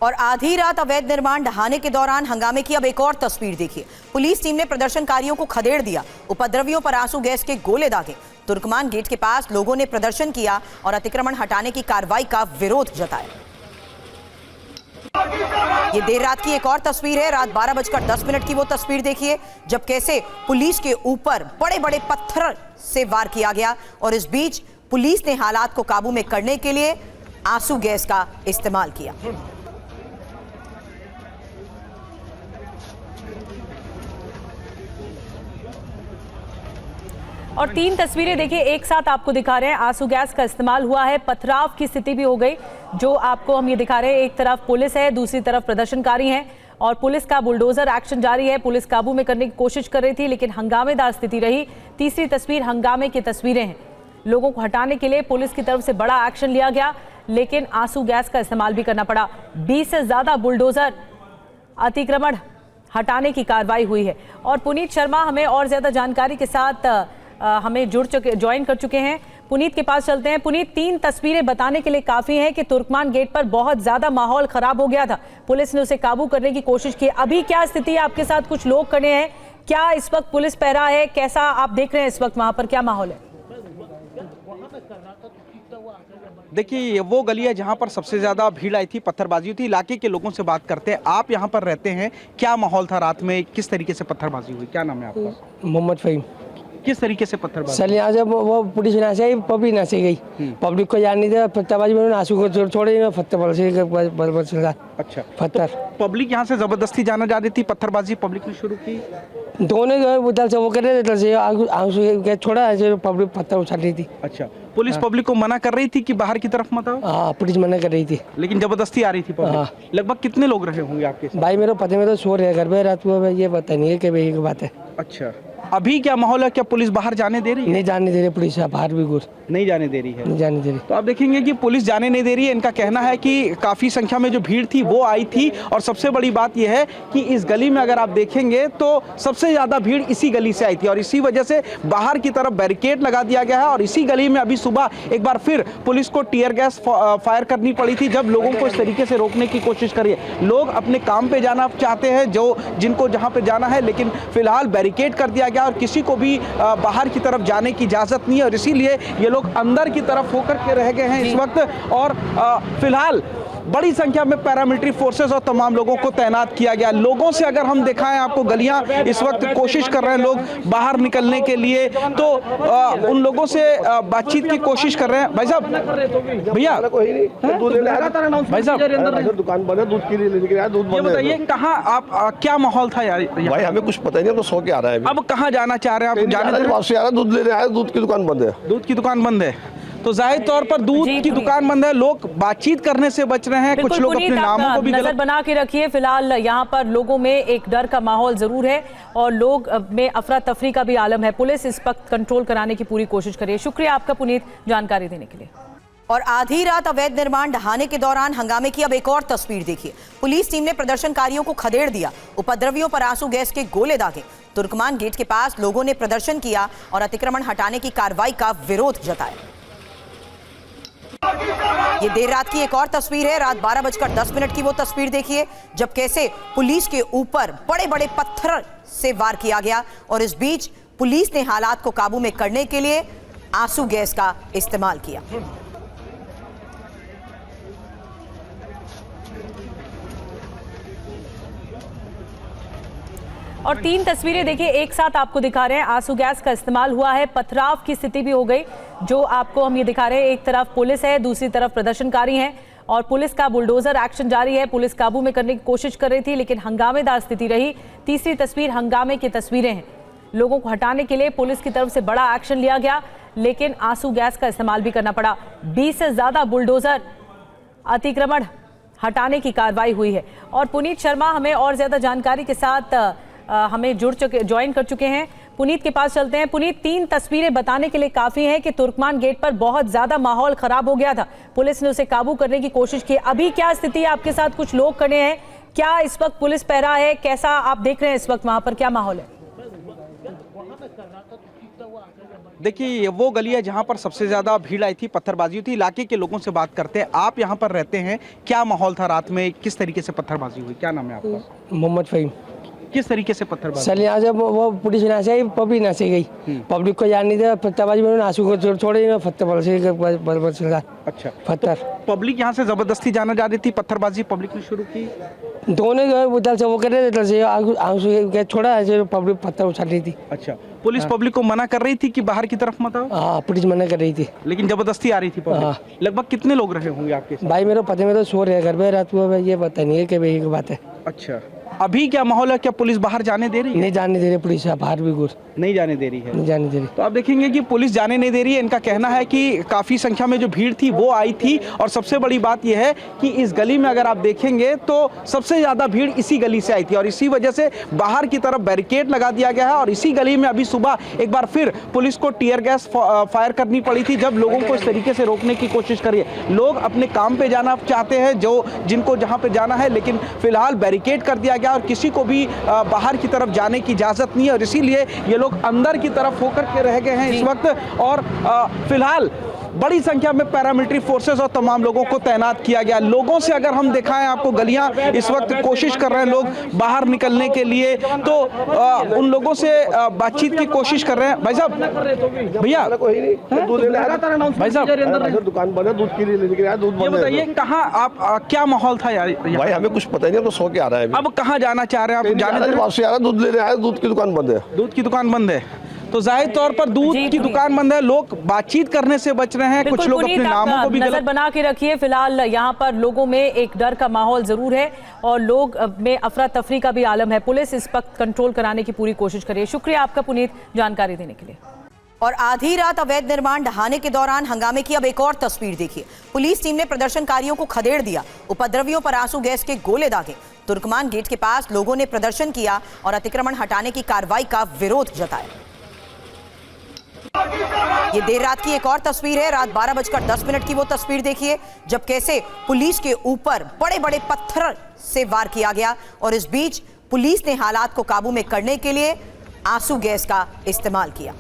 और आधी रात अवैध निर्माण ढहाने के दौरान हंगामे की अब एक और तस्वीर देखिए। पुलिस टीम ने प्रदर्शनकारियों को खदेड़ दिया, उपद्रवियों पर आंसू गैस के गोले दागे। तुर्कमान गेट के पास लोगों ने प्रदर्शन किया और अतिक्रमण हटाने की कार्रवाई का विरोध जताया। ये देर रात की एक और तस्वीर है। रात 12:10 की वो तस्वीर देखिए, जब कैसे पुलिस के ऊपर बड़े बड़े पत्थर से वार किया गया और इस बीच पुलिस ने हालात को काबू में करने के लिए आंसू गैस का इस्तेमाल किया। और 3 तस्वीरें देखिए एक साथ आपको दिखा रहे हैं। आंसू गैस का इस्तेमाल हुआ है, पथराव की स्थिति भी हो गई जो आपको हम ये दिखा रहे हैं। एक तरफ पुलिस है, दूसरी तरफ प्रदर्शनकारी हैं और पुलिस का बुलडोजर एक्शन जारी है। पुलिस काबू में करने की कोशिश कर रही थी लेकिन हंगामेदार स्थिति रही। तीसरी तस्वीर हंगामे की तस्वीरें हैं। लोगों को हटाने के लिए पुलिस की तरफ से बड़ा एक्शन लिया गया लेकिन आंसू गैस का इस्तेमाल भी करना पड़ा। 20 से ज्यादा बुलडोजर अतिक्रमण हटाने की कार्रवाई हुई है। और पुनीत शर्मा हमें और ज्यादा जानकारी के साथ हमें ज्वाइन कर चुके हैं। पुनीत के पास चलते हैं। पुनीत, 3 तस्वीरें बताने के लिए काफी हैं कि तुर्कमान गेट पर बहुत ज्यादा माहौल खराब हो गया था, पुलिस ने उसे काबू करने की कोशिश की। अभी क्या स्थिति है? आपके साथ कुछ लोग खड़े हैं, क्या इस वक्त पुलिस पहरा है? कैसा आप देख रहे हैं इस वक्त वहां पर क्या माहौल है? देखिए, वो गली है जहां पर सबसे ज्यादा भीड़ आई थी, पत्थरबाजी थी। इलाके के लोगों से बात करते हैं। आप यहां पर रहते हैं, क्या माहौल था रात में? किस तरीके से पत्थरबाजी हुई? क्या नाम है आपका? मोहम्मद फहीम। किस तरीके से पत्थरबाजी? सर यहाँ से वो पुलिस यहाँ से आई, पब्लिक यहाँ से गई। पब्लिक को जान नहीं दिया, पत्थरबाजी में आंसू को छोड़े पत्थर। अच्छा, पत्थर तो पब्लिक यहाँ से जबरदस्ती जाना जा रही थी, पत्थरबाजी पब्लिक ने शुरू की। दोनों उधर से वो कर रहे थे, आंसू छोड़ा, पब्लिक पत्थर उछाल रही थी। अच्छा, पुलिस पब्लिक को मना कर रही थी कि बाहर की तरफ मत आओ? हाँ, पुलिस मना कर रही थी लेकिन जबरदस्ती आ रही थी पब्लिक। हाँ। लगभग कितने लोग रहे होंगे आपके साथ? भाई मेरे पति में तो सो रहे घर पे रात को, ये पता नहीं है कि भाई की बात है। अच्छा, अभी क्या माहौल है? क्या पुलिस बाहर जाने दे रही है? नहीं जाने दे रही पुलिस, बाहर भी घुस नहीं जाने दे रही है। नहीं जाने दे रही। तो आप देखेंगे कि पुलिस जाने नहीं दे रही है। इनका कहना है कि काफ़ी संख्या में जो भीड़ थी वो आई थी और सबसे बड़ी बात यह है कि इस गली में अगर आप देखेंगे तो सबसे ज़्यादा भीड़ इसी गली से आई थी और इसी वजह से बाहर की तरफ बैरिकेड लगा दिया गया है। और इसी गली में अभी सुबह एक बार फिर पुलिस को टीयर गैस फायर करनी पड़ी थी जब लोगों को इस तरीके से रोकने की कोशिश करी है। लोग अपने काम पे जाना चाहते हैं, जिनको जहाँ पे जाना है, लेकिन फिलहाल बैरिकेड कर दिया गया और किसी को भी बाहर की तरफ जाने की इजाज़त नहीं है और इसीलिए ये लोग अंदर की तरफ होकर के रह गए हैं इस वक्त। और फिलहाल बड़ी संख्या में पैरामिलिट्री फोर्सेस और तमाम लोगों को तैनात किया गया। लोगों से अगर हम दिखाएं आपको, गलियां इस वक्त कोशिश कर रहे हैं लोग बाहर निकलने के लिए, तो उन लोगों से बातचीत की कोशिश कर रहे हैं। भाई साहब, भैया भाई साहब, दुकान बंद है, दूध के लिए लेके आया, दूध बंद है। बताइए कहाँ आप, क्या माहौल था यार? भाई हमें कुछ पता ही नहीं, तो सो के आ रहा है। अब कहाँ जाना चाह रहे हैं आप? जाने वापसी आ रहा है, दूध लेने आया, दूध की दुकान बंद है। दूध की दुकान बंद है तो जाहिर तौर पर दूध की दुकान बंद है, लोग बातचीत करने से बच रहे हैं। कुछ लोग अपने नामों को भी नजर बना के रखिए। फिलहाल यहाँ पर लोगों में एक डर का माहौल जरूर है और लोग में अफरा तफरी का भी आलम है। पुलिस इस वक्त कंट्रोल कराने की पूरी कोशिश कर रही है। शुक्रिया आपका पुनीत जानकारी देने के लिए। और आधी रात अवैध निर्माण ढहाने के दौरान हंगामे की अब एक और तस्वीर देखिए। पुलिस टीम ने प्रदर्शनकारियों को खदेड़ दिया, उपद्रवियों पर आंसू गैस के गोले दागे। तुर्कमान गेट के पास लोगों ने प्रदर्शन किया और अतिक्रमण हटाने की कार्रवाई का विरोध जताया। ये देर रात की एक और तस्वीर है। रात 12:10 की वो तस्वीर देखिए, जब कैसे पुलिस के ऊपर बड़े बड़े पत्थर से वार किया गया और इस बीच पुलिस ने हालात को काबू में करने के लिए आंसू गैस का इस्तेमाल किया। और 3 तस्वीरें देखिए एक साथ आपको दिखा रहे हैं। आंसू गैस का इस्तेमाल हुआ है, पथराव की स्थिति भी हो गई जो आपको हम ये दिखा रहे हैं। एक तरफ पुलिस है, दूसरी तरफ प्रदर्शनकारी हैं और पुलिस का बुलडोजर एक्शन जारी है। पुलिस काबू में करने की कोशिश कर रही थी लेकिन हंगामेदार स्थिति रही। तीसरी तस्वीर हंगामे की तस्वीरें हैं। लोगों को हटाने के लिए पुलिस की तरफ से बड़ा एक्शन लिया गया लेकिन आंसू गैस का इस्तेमाल भी करना पड़ा। 20 से ज्यादा बुलडोजर अतिक्रमण हटाने की कार्रवाई हुई है। और पुनीत शर्मा हमें और ज्यादा जानकारी के साथ हमें ज्वाइन कर चुके हैं। पुनीत के पास चलते हैं। पुनीत, 3 तस्वीरें बताने के लिए काफी हैं कि तुर्कमान गेट पर बहुत ज्यादा माहौल खराब हो गया था, पुलिस ने उसे काबू करने की कोशिश की। अभी क्या स्थिति है? आपके साथ कुछ लोग खड़े हैं, क्या इस वक्त पुलिस पहरा है? कैसा आप देख रहे हैं इस वक्त वहां पर क्या माहौल है? देखिए ये वो गली है जहां पर सबसे ज़्यादा भीड़ आई थी, पत्थरबाजी हुई थी। इलाके के लोगों से बात करते हैं। आप यहां पर रहते हैं, क्या माहौल था रात में, किस तरीके से पत्थरबाजी हुई? क्या नाम है आपका? मोहम्मद फ़हीम। किस तरीके से पत्थरबाजी? सर यहाँ से वो पुलिस यहाँ से आई, पब्लिक यहाँ से गई। पब्लिक को जान नहीं दिया, पत्थरबाजी में आंसू को छोड़े नहीं, पत्थर से अच्छा, पत्थर। पब्लिक यहाँ से जबरदस्ती जाना जा रही थी, पत्थरबाजी पब्लिक ने शुरू की। दोनों गए उधर से, वो कर रहे थे इधर से आंसू छोड़ा, ऐसे पब्लिक पत्थर उछाल रही थी। अच्छा, पुलिस पब्लिक को मना कर रही थी कि बाहर की तरफ मत आओ, हाँ पुलिस मना कर रही थी, लेकिन जबरदस्ती आ रही थी पब्लिक। हाँ। लगभग कितने लोग रहे होंगे आपके साथ? भाई मेरे पता में तो सो रहे घर पे रात को, ये पता नहीं है कि भाई की बात है। अच्छा, अभी क्या माहौल है? क्या पुलिस बाहर जाने दे रही है? नहीं जाने दे रही पुलिस, बाहर भी घुस नहीं जाने दे रही है। नहीं जाने दे रही। तो आप देखेंगे कि पुलिस जाने नहीं दे रही है। इनका कहना है कि काफ़ी संख्या में जो भीड़ थी वो आई थी, और सबसे बड़ी बात यह है कि इस गली में अगर आप देखेंगे तो सबसे ज़्यादा भीड़ इसी गली से आई थी, और इसी वजह से बाहर की तरफ बैरिकेड लगा दिया गया है। और इसी गली में अभी सुबह एक बार फिर पुलिस को टीयर गैस फायर करनी पड़ी थी, जब लोगों को इस तरीके से रोकने की कोशिश करी है। लोग अपने काम पे जाना चाहते हैं, जिनको जहाँ पे जाना है, लेकिन फिलहाल बैरिकेड कर दिया गया और किसी को भी बाहर की तरफ जाने की इजाज़त नहीं है, और इसीलिए ये लोग अंदर की तरफ होकर के रह गए हैं इस वक्त। और फिलहाल बड़ी संख्या में पैरामिलिट्री फोर्सेस और तमाम लोगों को तैनात किया गया। लोगों से अगर हम दिखाएं आपको, गलियां इस वक्त कोशिश कर रहे हैं लोग बाहर निकलने के लिए, तो उन लोगों से बातचीत की कोशिश कर रहे हैं। भाई साहब, भैया कोई नहीं, दूध लेने आया। भाई साहब, दुकान बंद है, दूध के लिए लेने के लिए आया, दूध ये बंद है। बताइए कहाँ आप, क्या माहौल था यार? भाई हमें कुछ पता ही नहीं, हम तो सो के आ रहा है। अब कहाँ जाना चाह रहे हैं आप? जाने दे? वापसी आ रहा है, दूध लेने आया, दूध की दुकान बंद है। दूध की दुकान बंद है, तो जाहिर तौर पर दूध की दुकान बंद है, लोग बातचीत करने से बच रहे हैं। कुछ लोग अपने नामों को भी नजर बना के रखिए। फिलहाल यहाँ पर लोगों में एक डर का माहौल जरूर है, और लोग में अफरा तफरी का भी आलम है। पुलिस इस वक्त कंट्रोल कराने की पूरी कोशिश करिए। शुक्रिया आपका पुनीत, जानकारी देने के लिए। और आधी रात अवैध निर्माण ढहाने के दौरान हंगामे की अब एक और तस्वीर देखिए। पुलिस टीम ने प्रदर्शनकारियों को खदेड़ दिया, उपद्रवियों पर आंसू गैस के गोले दागे। तुर्कमान गेट के पास लोगों ने प्रदर्शन किया और अतिक्रमण हटाने की कार्रवाई का विरोध जताया। ये देर रात की एक और तस्वीर है। रात 12:10 की वो तस्वीर देखिए, जब कैसे पुलिस के ऊपर बड़े बड़े पत्थर से वार किया गया, और इस बीच पुलिस ने हालात को काबू में करने के लिए आंसू गैस का इस्तेमाल किया।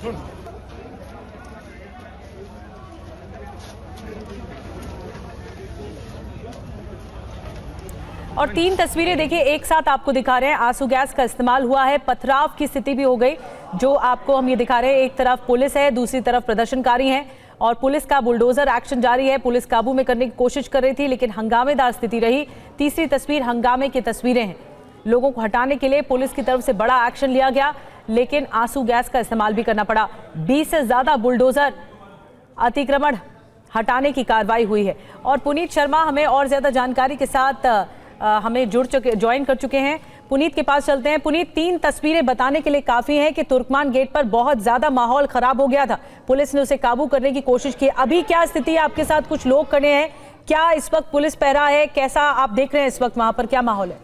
और 3 तस्वीरें देखिए एक साथ आपको दिखा रहे हैं। आंसू गैस का इस्तेमाल हुआ है, पथराव की स्थिति भी हो गई, जो आपको हम ये दिखा रहे हैं। एक तरफ पुलिस है, दूसरी तरफ प्रदर्शनकारी हैं, और पुलिस का बुलडोजर एक्शन जारी है। पुलिस काबू में करने की कोशिश कर रही थी, लेकिन हंगामेदार स्थिति रही। तीसरी तस्वीर हंगामे की तस्वीरें हैं। लोगों को हटाने के लिए पुलिस की तरफ से बड़ा एक्शन लिया गया, लेकिन आंसू गैस का इस्तेमाल भी करना पड़ा। 20 से ज्यादा बुलडोजर अतिक्रमण हटाने की कार्रवाई हुई है। और पुनीत शर्मा हमें और ज्यादा जानकारी के साथ हमें ज्वाइन कर चुके हैं। पुनीत के पास चलते हैं। पुनीत, 3 तस्वीरें बताने के लिए काफी हैं कि तुर्कमान गेट पर बहुत ज्यादा माहौल खराब हो गया था, पुलिस ने उसे काबू करने की कोशिश की। अभी क्या स्थिति है? आपके साथ कुछ लोग खड़े हैं, क्या इस वक्त पुलिस पहरा है? कैसा आप देख रहे हैं इस वक्त वहां पर, क्या माहौल है?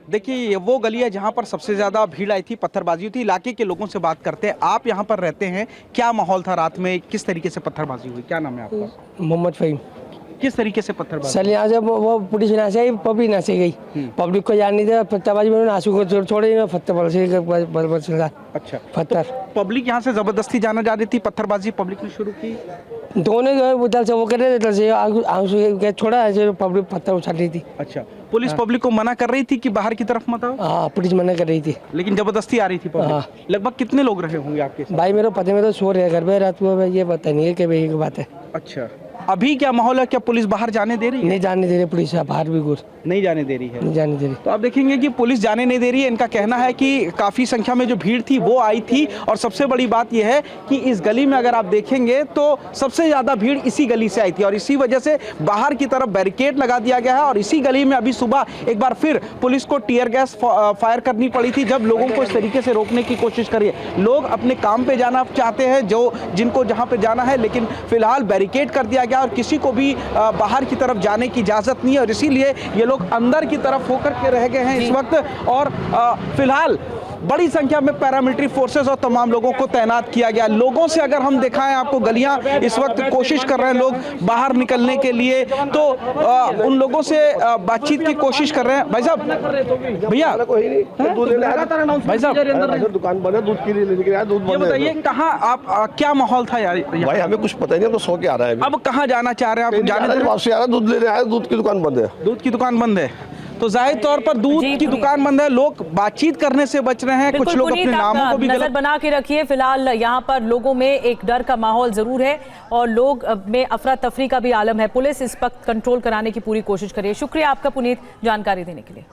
देखिए ये वो गली है जहां पर सबसे ज़्यादा भीड़ आई थी, पत्थरबाजी हुई थी। इलाके के लोगों से बात करते हैं। आप यहां पर रहते हैं, क्या माहौल था रात में, किस तरीके से पत्थरबाजी हुई? क्या नाम है आपका? मोहम्मद फ़हीम। किस तरीके से पत्थरबाजी? सर यहाँ से वो पुलिस यहाँ से आई, पब्लिक यहाँ से गई। पब्लिक को जान नहीं दिया, पत्थरबाजी में आंसू को छोड़े नहीं, पत्थर से अच्छा, पत्थर। पब्लिक यहाँ से जबरदस्ती जाना जा रही थी, पत्थरबाजी पब्लिक ने शुरू की। दोनों गए उधर से, वो कर रहे थे इधर से आंसू छोड़ा, ऐसे पब्लिक पत्थर उछाल रही थी। अच्छा, पुलिस पब्लिक को मना कर रही थी कि बाहर की तरफ मत आओ, हाँ पुलिस मना कर रही थी, लेकिन जबरदस्ती आ रही थी पब्लिक। हाँ। लगभग कितने लोग रहे होंगे आपके साथ? भाई मेरे पता में तो सो रहे घर पे रात को, ये पता नहीं है कि भाई की बात है। अच्छा, अभी क्या माहौल है? क्या पुलिस बाहर जाने दे रही है? नहीं जाने दे रही पुलिस, बाहर भी घुस नहीं जाने दे रही है। नहीं जाने दे रही। तो आप देखेंगे कि पुलिस जाने नहीं दे रही है। इनका कहना है कि काफ़ी संख्या में जो भीड़ थी वो आई थी, और सबसे बड़ी बात यह है कि इस गली में अगर आप देखेंगे तो सबसे ज़्यादा भीड़ इसी गली से आई थी, और इसी वजह से बाहर की तरफ बैरिकेड लगा दिया गया है। और इसी गली में अभी सुबह एक बार फिर पुलिस को टीयर गैस फायर करनी पड़ी थी, जब लोगों को इस तरीके से रोकने की कोशिश करी है। लोग अपने काम पे जाना चाहते हैं, जिनको जहाँ पे जाना है, लेकिन फिलहाल बैरिकेड कर दिया गया और किसी को भी बाहर की तरफ जाने की इजाज़त नहीं है, और इसीलिए ये लोग अंदर की तरफ होकर के रह गए हैं इस वक्त। और फिलहाल बड़ी संख्या में पैरामिलिट्री फोर्सेस और तमाम लोगों को तैनात किया गया। लोगों से अगर हम दिखाएं आपको, गलियां इस वक्त कोशिश कर रहे हैं लोग बाहर निकलने के लिए, तो उन लोगों से बातचीत की कोशिश कर रहे हैं। भाई साहब, भैया कोई नहीं, दूध लेने आया। भाई साहब, दुकान बंद है, दूध के लिए लेने के लिए आया, दूध ये बंद है। बताइए कहाँ आप क्या माहौल था यार? भाई हमें कुछ पता ही नहीं, हम तो सो के आ रहे हैं अभी। अब कहाँ जाना चाह रहे हैं आप? जाने वापसी आ रहा है, दूध लेने आया, दूध की दुकान बंद है। दूध की दुकान बंद है, तो जाहिर तौर पर दूध की दुकान बंद है, लोग बातचीत करने से बच रहे हैं। कुछ लोग अपने नामों को भी नजर बना के रखिए। फिलहाल यहाँ पर लोगों में एक डर का माहौल जरूर है और लोग में अफरा तफरी का भी आलम है। पुलिस इस वक्त कंट्रोल कराने की पूरी कोशिश कर रही है। शुक्रिया आपका पुनीत जानकारी देने के लिए।